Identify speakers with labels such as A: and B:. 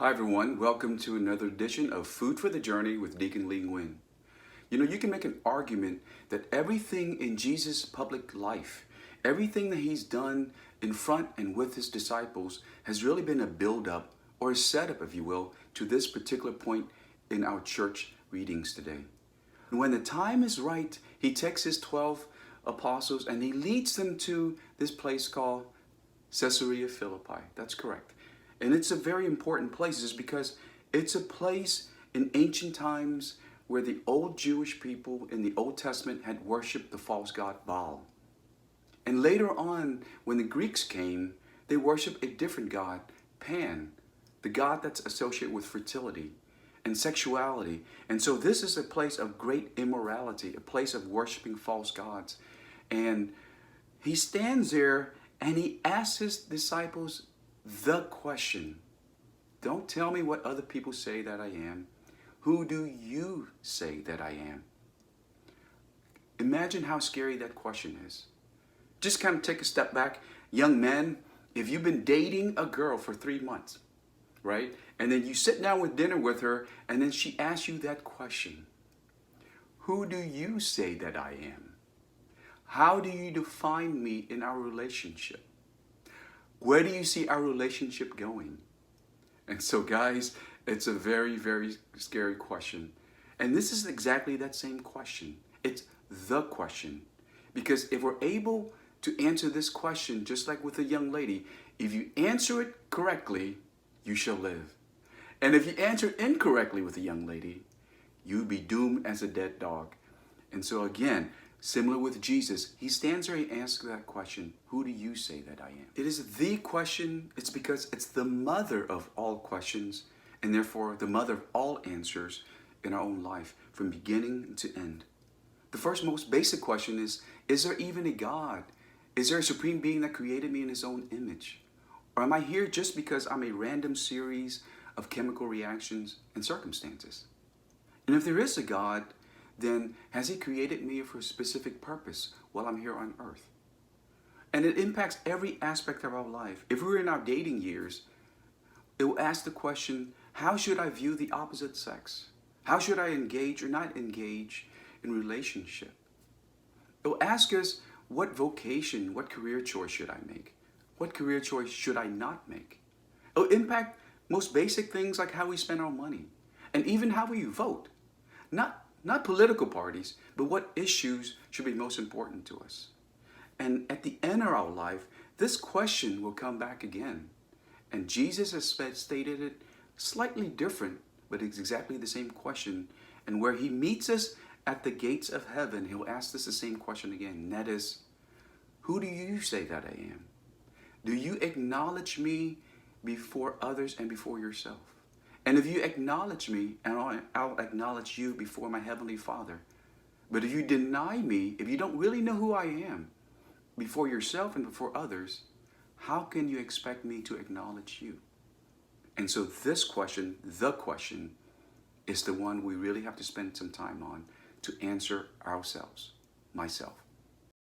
A: Hi everyone, welcome to another edition of Food for the Journey with Deacon Lee Nguyen. You know, you can make an argument that everything in Jesus' public life, everything that he's done in front and with his disciples has really been a build-up or a setup, if you will, to this particular point in our church readings today. And when the time is right, he takes his 12 apostles and he leads them to this place called Caesarea Philippi. That's correct. And it's a very important place is because it's a place in ancient times where the old Jewish people in the Old Testament had worshiped the false god Baal. And later on, when the Greeks came, they worshiped a different god, Pan, the god that's associated with fertility and sexuality. And so this is a place of great immorality, a place of worshiping false gods. And he stands there and he asks his disciples the question. Don't tell me what other people say that I am. Who do you say that I am? Imagine how scary that question is. Just kind of take a step back. Young men, if you've been dating a girl for 3 months, right? And then you sit down with dinner with her and then she asks you that question. Who do you say that I am? How do you define me in our relationship? Where do you see our relationship going? And so guys, it's a very, very scary question. And this is exactly that same question. It's the question. Because if we're able to answer this question, just like with a young lady, if you answer it correctly, you shall live. And if you answer it incorrectly with a young lady, you'll be doomed as a dead dog. And so again, similar with Jesus, he stands there and asks that question, who do you say that I am? It is the question. It's because it's the mother of all questions and therefore the mother of all answers in our own life from beginning to end. The first most basic question is there even a God? Is there a supreme being that created me in his own image? Or am I here just because I'm a random series of chemical reactions and circumstances? And if there is a God, then has he created me for a specific purpose while I'm here on earth? And it impacts every aspect of our life. If we're in our dating years, it will ask the question, how should I view the opposite sex? How should I engage or not engage in relationship? It will ask us, what vocation, what career choice should I make? What career choice should I not make? It will impact most basic things like how we spend our money and even how we vote. Not political parties, but what issues should be most important to us. And at the end of our life, this question will come back again. And Jesus has stated it slightly different, but it's exactly the same question. And where he meets us at the gates of heaven, he'll ask us the same question again. And that is, who do you say that I am? Do you acknowledge me before others and before yourself? And if you acknowledge me, and I'll acknowledge you before my Heavenly Father. But if you deny me, if you don't really know who I am before yourself and before others, how can you expect me to acknowledge you? And so this question, the question, is the one we really have to spend some time on to answer ourselves, myself.